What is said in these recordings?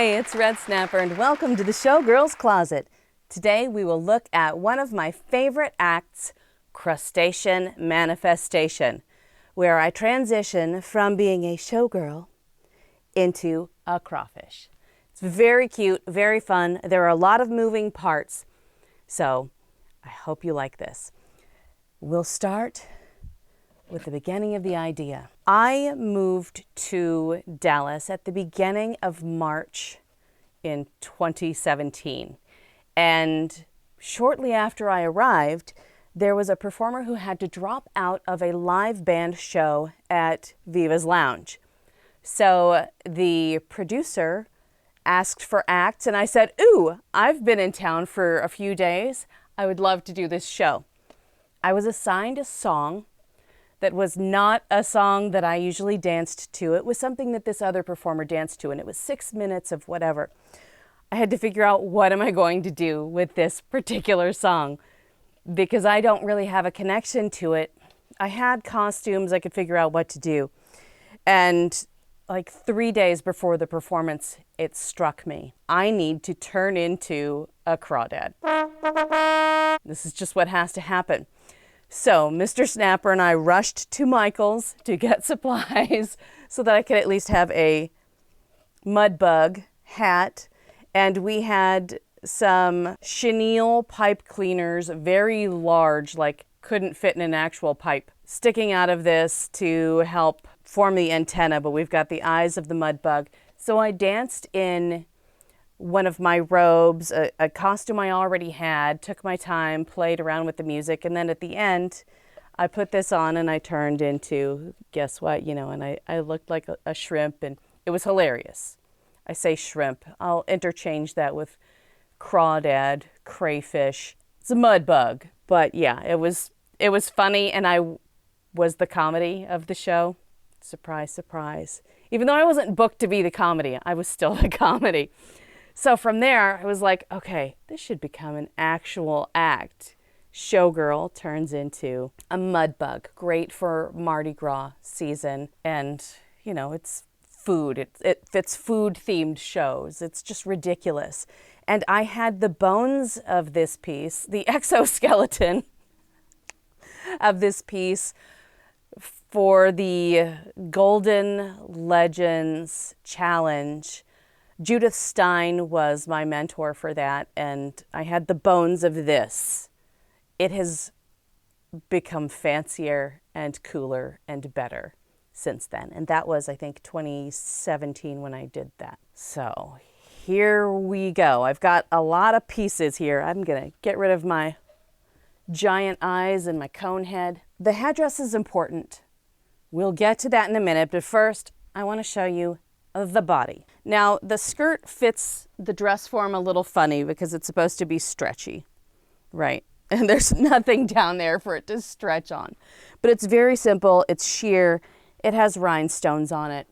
Hi, it's Red Snapper and welcome to the Showgirl's Closet. Today we will look at one of my favorite acts, Crustacean Manifestation, where I transition from being a showgirl into a crawfish. It's very cute, very fun. There are a lot of moving parts, so I hope you like this. We'll start with the beginning of the idea. I moved to Dallas at the beginning of March in 2017. And shortly after I arrived, there was a performer who had to drop out of a live band show at Viva's Lounge. So the producer asked for acts, and I said, ooh, I've been in town for a few days. I would love to do this show. I was assigned a song that was not a song that I usually danced to. It was something that this other performer danced to, and it was 6 minutes of whatever. I had to figure out, what am I going to do with this particular song? Because I don't really have a connection to it. I had costumes, I could figure out what to do. And like 3 days before the performance, it struck me. I need to turn into a crawdad. This is just what has to happen. So Mr. Snapper and I rushed to Michael's to get supplies so that I could at least have a mud bug hat. And we had some chenille pipe cleaners, very large, like couldn't fit in an actual pipe, sticking out of this to help form the antenna, but we've got the eyes of the mud bug. So I danced in one of my robes, a costume I already had, took my time, played around with the music, and then at the end, I put this on and I turned into, guess what, and I looked like a shrimp, and it was hilarious. I say shrimp. I'll interchange that with crawdad, crayfish. It's a mud bug, but yeah, it was funny, and I was the comedy of the show. Surprise, surprise. Even though I wasn't booked to be the comedy, I was still the comedy. So from there, I was like, okay, this should become an actual act. Showgirl turns into a mud bug, great for Mardi Gras season. And, it's food. It fits food-themed shows. It's just ridiculous. And I had the bones of this piece, the exoskeleton of this piece, for the Golden Legends Challenge. Judith Stein was my mentor for that, and I had the bones of this. It has become fancier and cooler and better since then. And that was, I think, 2017 when I did that. So here we go. I've got a lot of pieces here. I'm going to get rid of my giant eyes and my cone head. The headdress is important. We'll get to that in a minute, but first I want to show you the body. Now, the skirt fits the dress form a little funny because it's supposed to be stretchy, right? And there's nothing down there for it to stretch on. But it's very simple. It's sheer. It has rhinestones on it.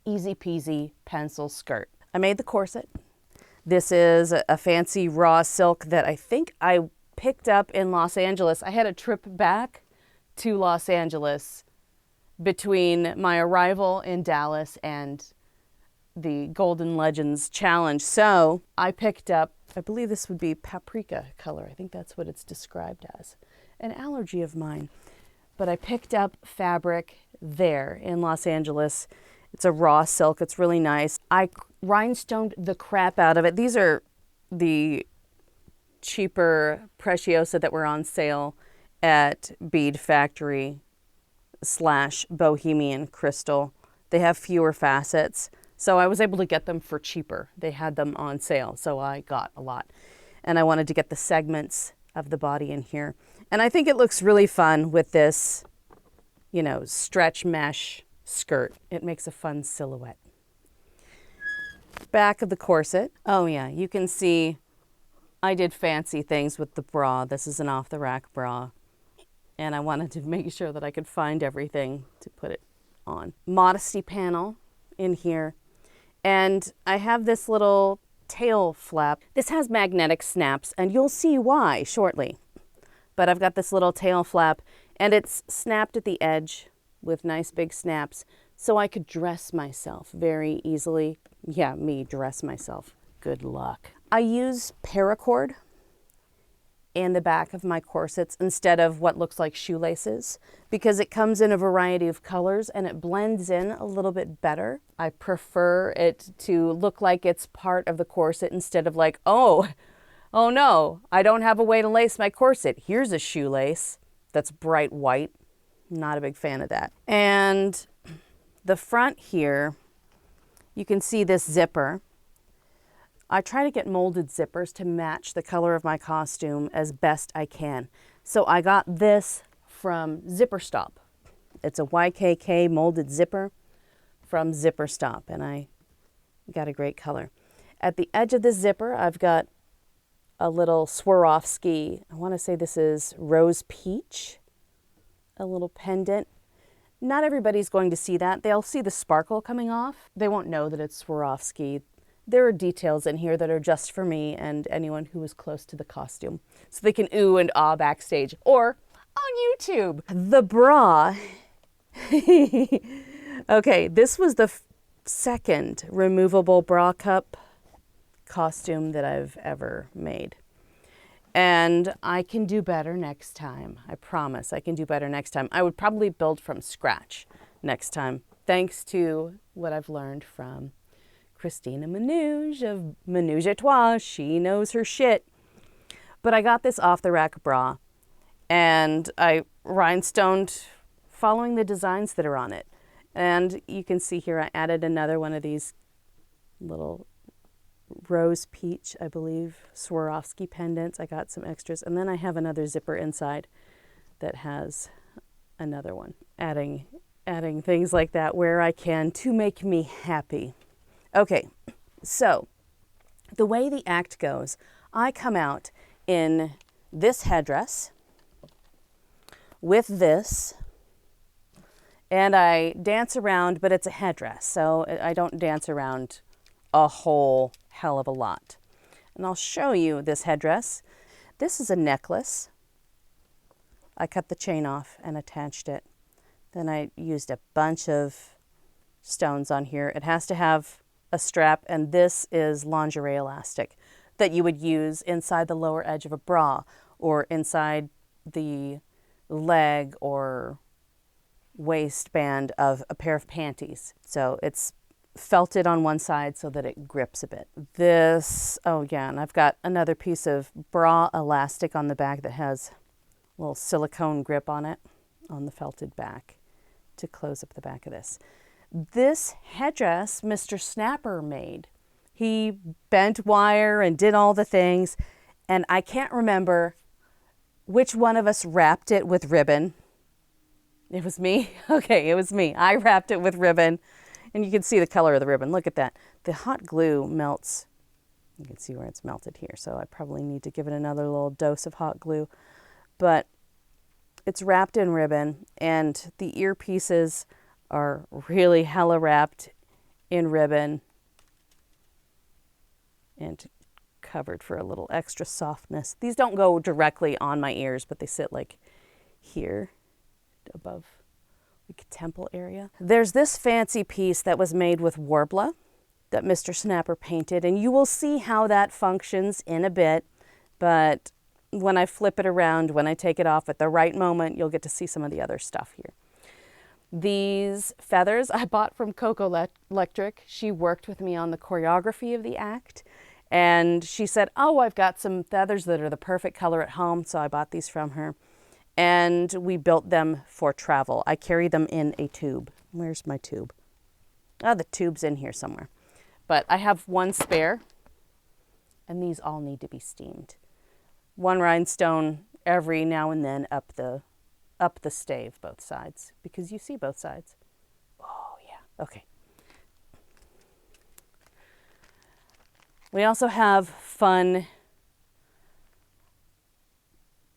Easy peasy pencil skirt. I made the corset. This is a fancy raw silk that I think I picked up in Los Angeles. I had a trip back to Los Angeles between my arrival in Dallas and the Golden Legends Challenge. So I picked up, I believe this would be paprika color. I think that's what it's described as. An allergy of mine. But I picked up fabric there in Los Angeles. It's a raw silk. It's really nice. I rhinestoned the crap out of it. These are the cheaper Preciosa that were on sale at Bead Factory / Bohemian Crystal. They have fewer facets. So I was able to get them for cheaper. They had them on sale, so I got a lot. And I wanted to get the segments of the body in here. And I think it looks really fun with this, stretch mesh skirt. It makes a fun silhouette. Back of the corset. Oh yeah, you can see I did fancy things with the bra. This is an off-the-rack bra. And I wanted to make sure that I could find everything to put it on. Modesty panel in here. And I have this little tail flap. This has magnetic snaps, and you'll see why shortly. But I've got this little tail flap, and it's snapped at the edge with nice big snaps. so I could dress myself very easily. Yeah, me dress myself. Good luck. I use paracord in the back of my corsets instead of what looks like shoelaces because it comes in a variety of colors and it blends in a little bit better. I prefer it to look like it's part of the corset instead of like, oh no, I don't have a way to lace my corset. Here's a shoelace that's bright white. Not a big fan of that. And the front here, you can see this zipper. I try to get molded zippers to match the color of my costume as best I can. So I got this from Zipper Stop. It's a YKK molded zipper from Zipper Stop, and I got a great color. At the edge of the zipper, I've got a little Swarovski. I want to say this is Rose Peach, a little pendant. Not everybody's going to see that. They'll see the sparkle coming off. They won't know that it's Swarovski. There are details in here that are just for me and anyone who is close to the costume, so they can ooh and ah backstage or on YouTube. The bra. Okay, this was the second removable bra cup costume that I've ever made. And I can do better next time. I promise I can do better next time. I would probably build from scratch next time, thanks to what I've learned from Christina Manouge of Manouge et Toi. She knows her shit. But I got this off the rack bra and I rhinestoned following the designs that are on it. And you can see here I added another one of these little Rose Peach, I believe, Swarovski pendants. I got some extras. And then I have another zipper inside that has another one. Adding things like that where I can to make me happy. Okay, so the way the act goes, I come out in this headdress with this, and I dance around, but it's a headdress, so I don't dance around a whole hell of a lot. And I'll show you this headdress. This is a necklace. I cut the chain off and attached it. Then I used a bunch of stones on here. It has to have a strap, and this is lingerie elastic that you would use inside the lower edge of a bra or inside the leg or waistband of a pair of panties. So it's felted on one side so that it grips a bit. This, oh yeah, and I've got another piece of bra elastic on the back that has a little silicone grip on it on the felted back to close up the back of this. This headdress Mr. Snapper made. He bent wire and did all the things, and I can't remember which one of us wrapped it with ribbon. It was me? Okay, it was me. I wrapped it with ribbon, and you can see the color of the ribbon. Look at that. The hot glue melts. You can see where it's melted here, so I probably need to give it another little dose of hot glue. But it's wrapped in ribbon, and the earpieces are really hella wrapped in ribbon and covered for a little extra softness. These don't go directly on my ears, but they sit like here above like temple area. There's this fancy piece that was made with Warbler that Mr. Snapper painted, and you will see how that functions in a bit, but when I flip it around, when I take it off at the right moment, you'll get to see some of the other stuff here. These feathers I bought from Coco Electric. She worked with me on the choreography of the act, and she said, oh, I've got some feathers that are the perfect color at home, so I bought these from her, and we built them for travel. I carry them in a tube. Where's my tube? Oh, the tube's in here somewhere. But I have one spare, and these all need to be steamed. One rhinestone every now and then up the stave, both sides, because you see both sides. Oh yeah, okay. We also have fun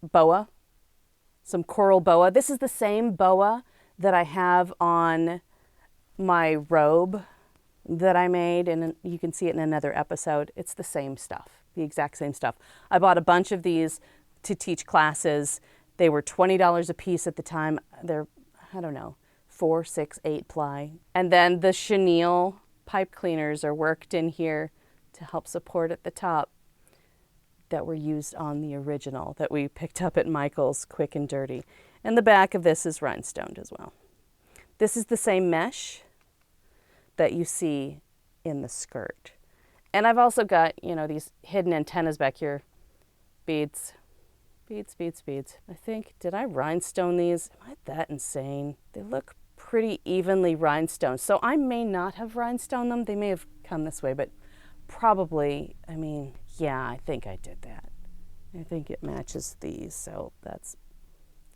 boa, some coral boa. This is the same boa that I have on my robe that I made, and you can see it in another episode. It's the same stuff, the exact same stuff. I bought a bunch of these to teach classes. They were $20 a piece at the time. They're, I don't know, 4, 6, 8 ply. And then the chenille pipe cleaners are worked in here to help support at the top that were used on the original that we picked up at Michael's Quick and Dirty. And the back of this is rhinestoned as well. This is the same mesh that you see in the skirt. And I've also got, you know, these hidden antennas back here. Beads. Beads, beads, beads. I think, did I rhinestone these? Am I that insane? They look pretty evenly rhinestoned. So I may not have rhinestoned them. They may have come this way, but probably, I mean, yeah, I think I did that. I think it matches these. So that's,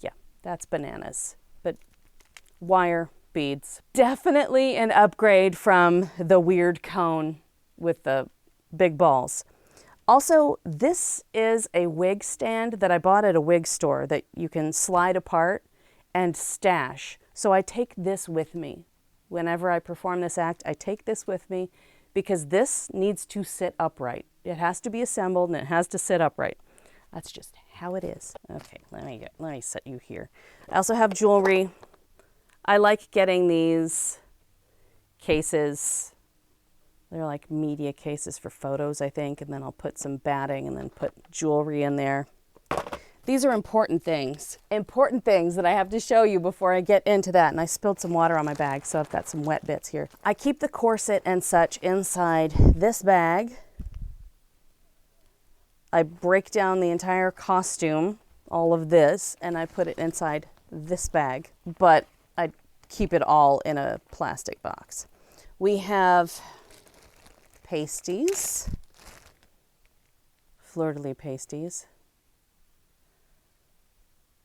yeah, that's bananas. But wire, beads. Definitely an upgrade from the weird cone with the big balls. Also, this is a wig stand that I bought at a wig store that you can slide apart and stash. So I take this with me. Whenever I perform this act, I take this with me because this needs to sit upright. It has to be assembled and it has to sit upright. That's just how it is. Okay, let me set you here. I also have jewelry. I like getting these cases. They're like media cases for photos, I think, and then I'll put some batting and then put jewelry in there. These are important things that I have to show you before I get into that. And I spilled some water on my bag, so I've got some wet bits here. I keep the corset and such inside this bag. I break down the entire costume, all of this, and I put it inside this bag, but I keep it all in a plastic box. We have pasties, fleur-de-lis pasties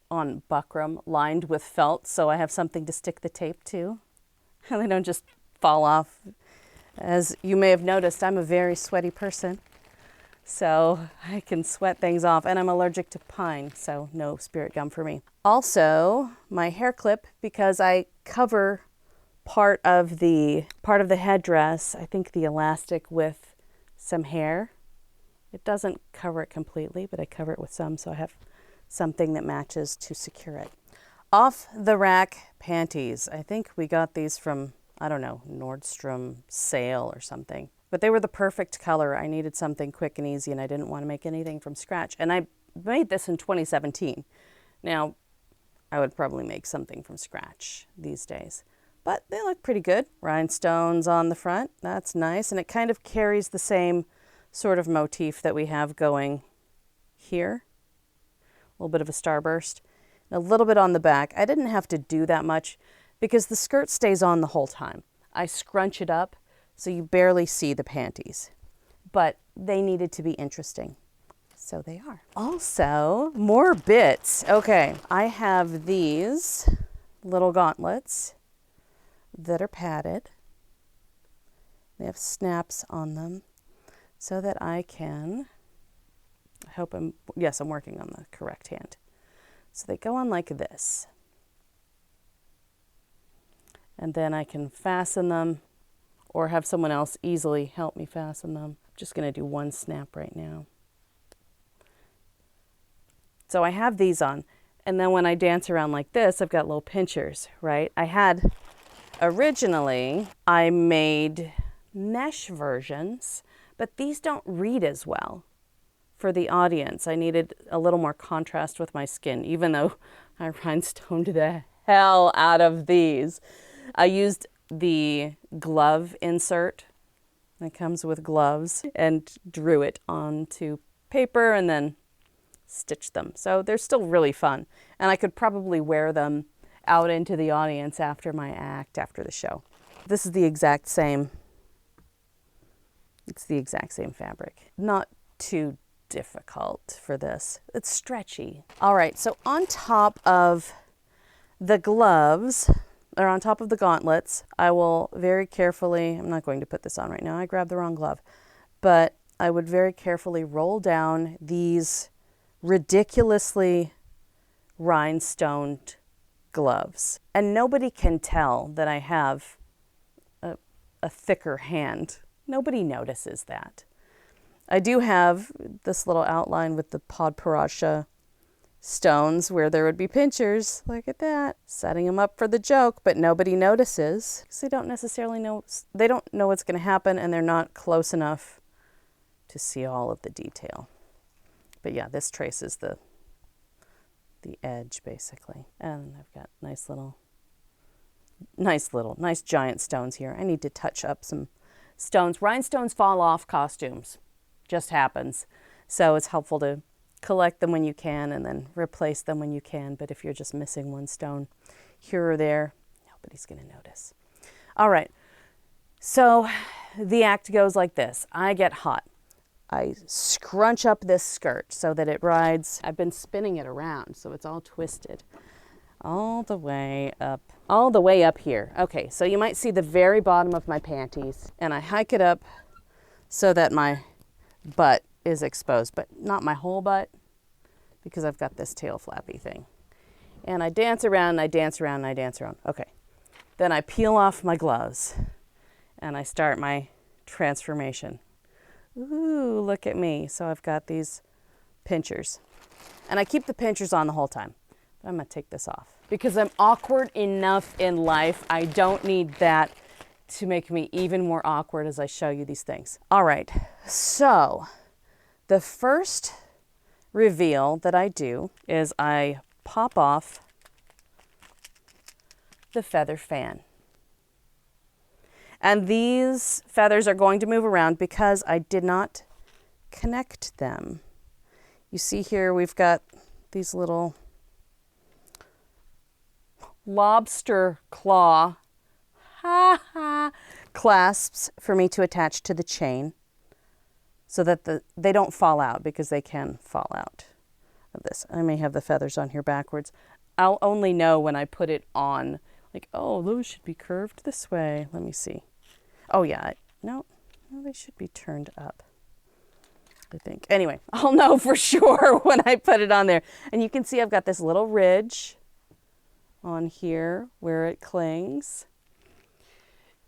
on buckram lined with felt, so I have something to stick the tape to and they don't just fall off. As you may have noticed, I'm a very sweaty person, so I can sweat things off, and I'm allergic to pine, so no spirit gum for me. Also, my hair clip, because I cover part of the headdress, I think the elastic, with some hair. It doesn't cover it completely, but I cover it with some, so I have something that matches to secure it. Off the rack panties. I think we got these from, I don't know, Nordstrom sale or something. But they were the perfect color. I needed something quick and easy, and I didn't want to make anything from scratch. And I made this in 2017. Now, I would probably make something from scratch these days. But they look pretty good. Rhinestones on the front, that's nice. And it kind of carries the same sort of motif that we have going here. A little bit of a starburst. And a little bit on the back. I didn't have to do that much because the skirt stays on the whole time. I scrunch it up so you barely see the panties. But they needed to be interesting. So they are. Also, more bits. Okay, I have these little gauntlets that are padded. They have snaps on them so that I can, I'm working on the correct hand. So they go on like this. And then I can fasten them or have someone else easily help me fasten them. I'm just going to do one snap right now. So I have these on. And then when I dance around like this, I've got little pinchers, right? Originally, I made mesh versions, but these don't read as well for the audience. I needed a little more contrast with my skin, even though I rhinestoned the hell out of these. I used the glove insert that comes with gloves and drew it onto paper and then stitched them. So they're still really fun. And I could probably wear them out into the audience after my act, after the show. This is the exact same. It's the exact same fabric. Not too difficult for this. It's stretchy. All right, so on top of the gloves, or on top of the gauntlets, I will very carefully, I'm not going to put this on right now, I grabbed the wrong glove, but I would very carefully roll down these ridiculously rhinestoned gloves. And nobody can tell that I have a thicker hand. Nobody notices that. I do have this little outline with the Podparacha stones where there would be pinchers. Look at that. Setting them up for the joke, but nobody notices because they don't necessarily know, they don't know what's going to happen, and they're not close enough to see all of the detail. But yeah, this traces the edge basically. And I've got nice giant stones here. I need to touch up some stones. Rhinestones fall off costumes. Just happens. So it's helpful to collect them when you can and then replace them when you can. But if you're just missing one stone here or there, nobody's going to notice. All right. So the act goes like this. I get hot. I scrunch up this skirt so that it rides. I've been spinning it around so it's all twisted. All the way up here. Okay, so you might see the very bottom of my panties, and I hike it up so that my butt is exposed, but not my whole butt because I've got this tail flappy thing. And I dance around and I dance around and I dance around. Okay, then I peel off my gloves and I start my transformation. Ooh, look at me. So I've got these pinchers, and I keep the pinchers on the whole time. I'm going to take this off because I'm awkward enough in life. I don't need that to make me even more awkward as I show you these things. All right, so the first reveal that I do is I pop off the feather fan. And these feathers are going to move around because I did not connect them. You see here we've got these little lobster claw clasps for me to attach to the chain so that they don't fall out, because they can fall out of this. I may have the feathers on here backwards. I'll only know when I put it on, like, oh, those should be curved this way. Let me see. Oh yeah, no, they should be turned up, I think. Anyway, I'll know for sure when I put it on there. And you can see I've got this little ridge on here where it clings.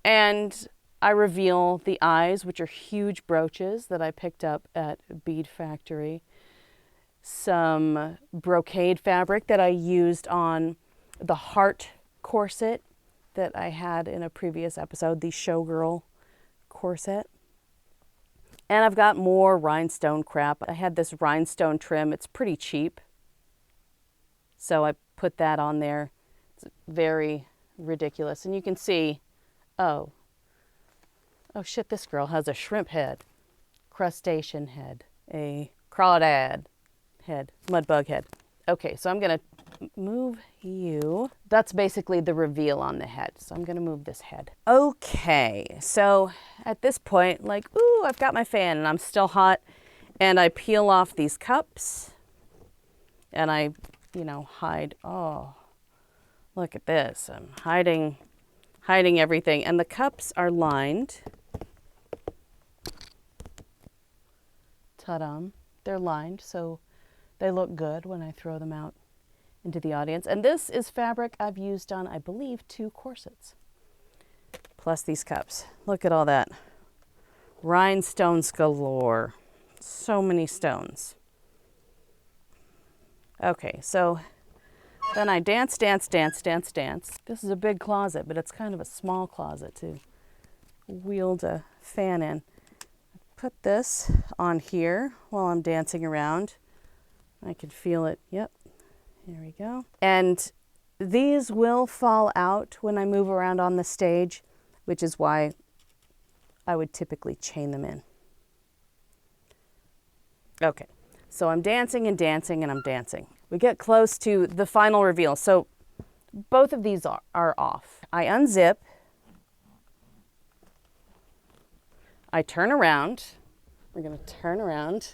And I reveal the eyes, which are huge brooches that I picked up at Bead Factory. Some brocade fabric that I used on the heart corset that I had in a previous episode, the Showgirl corset. And I've got more rhinestone crap. I had this rhinestone trim. It's pretty cheap, so I put that on there. It's very ridiculous. And you can see, oh shit, this girl has a shrimp head, crustacean head, a crawdad head, mudbug head. Okay, so I'm gonna move you. That's basically the reveal on the head. So I'm gonna move this head. Okay, so at this point, like, ooh, I've got my fan and I'm still hot, and I peel off these cups and I, hide. Oh, look at this. I'm hiding everything, and the cups are lined. Ta-da! They're lined, so they look good when I throw them out into the audience. And this is fabric I've used on, I believe, 2 corsets. Plus these cups. Look at all that. Rhinestones galore. So many stones. Okay, so then I dance. This is a big closet, but it's kind of a small closet to wield a fan in. Put this on here while I'm dancing around. I can feel it. Yep. There we go. And these will fall out when I move around on the stage, which is why I would typically chain them in. Okay, so I'm dancing and I'm dancing. We get close to the final reveal. So both of these are off. I unzip. I turn around. We're going to turn around.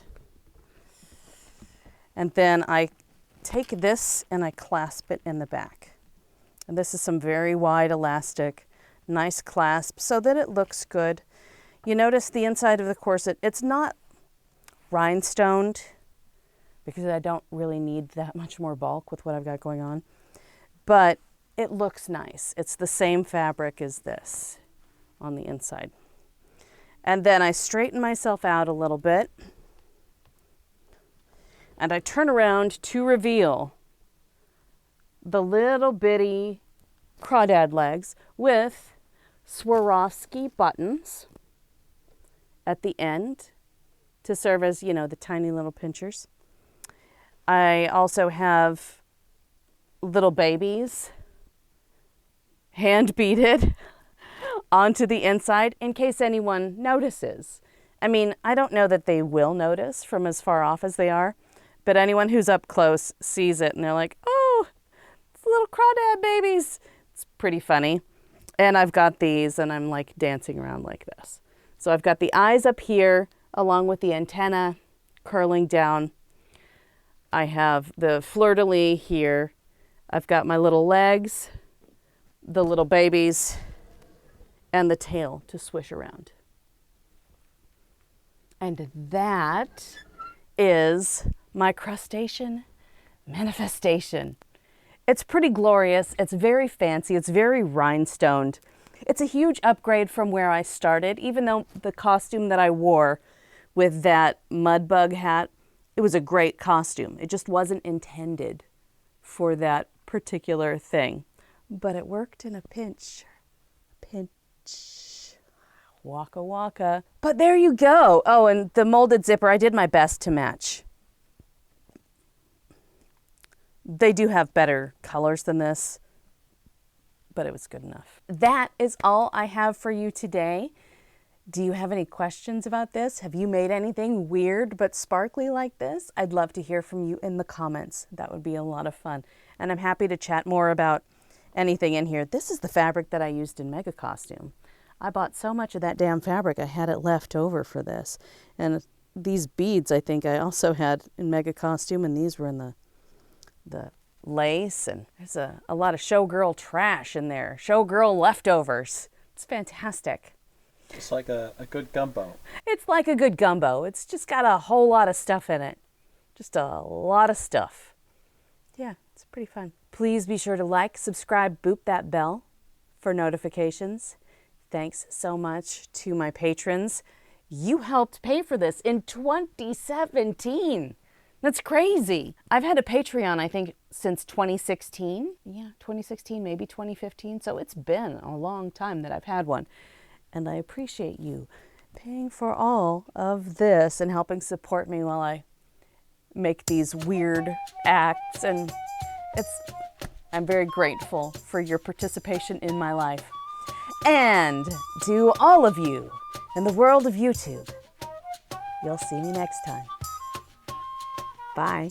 And then I take this and I clasp it in the back. And this is some very wide elastic, nice clasp so that it looks good. You notice the inside of the corset, it's not rhinestoned because I don't really need that much more bulk with what I've got going on, but it looks nice. It's the same fabric as this on the inside. And then I straighten myself out a little bit. and I turn around to reveal the little bitty crawdad legs with Swarovski buttons at the end to serve as, you know, the tiny little pinchers. I also have little babies hand-beaded onto the inside in case anyone notices. I mean, I don't know that they will notice from as far off as they are, but anyone who's up close sees it and they're like, oh, it's little crawdad babies. It's pretty funny. And I've got these and I'm like dancing around like this. So I've got the eyes up here along with the antenna curling down. I have the fleur-de-lis here. I've got my little legs, the little babies, and the tail to swish around. And that is my Crustacean Manifestation. It's pretty glorious. It's very fancy. It's very rhinestoned. It's a huge upgrade from where I started, even though the costume that I wore with that mud bug hat, it was a great costume. It just wasn't intended for that particular thing. But it worked in a pinch. Pinch. Waka waka. But there you go. Oh, and the molded zipper, I did my best to match. They do have better colors than this, but it was good enough. That is all I have for you today. Do you have any questions about this? Have you made anything weird but sparkly like this? I'd love to hear from you in the comments. That would be a lot of fun. And I'm happy to chat more about anything in here. This is the fabric that I used in Mega Costume. I bought so much of that damn fabric, I had it left over for this. And these beads, I think I also had in Mega Costume, and these were in the lace, and there's a lot of Showgirl trash in there. Showgirl leftovers. It's fantastic. Just like a good gumbo. It's like a good gumbo. It's just got a whole lot of stuff in it. Just a lot of stuff. Yeah, it's pretty fun. Please be sure to like, subscribe, boop that bell for notifications. Thanks so much to my patrons. You helped pay for this in 2017. That's crazy. I've had a Patreon, I think, since 2016. Yeah, 2016, maybe 2015. So it's been a long time that I've had one. And I appreciate you paying for all of this and helping support me while I make these weird acts. And I'm very grateful for your participation in my life. And to all of you in the world of YouTube, you'll see me next time. Bye.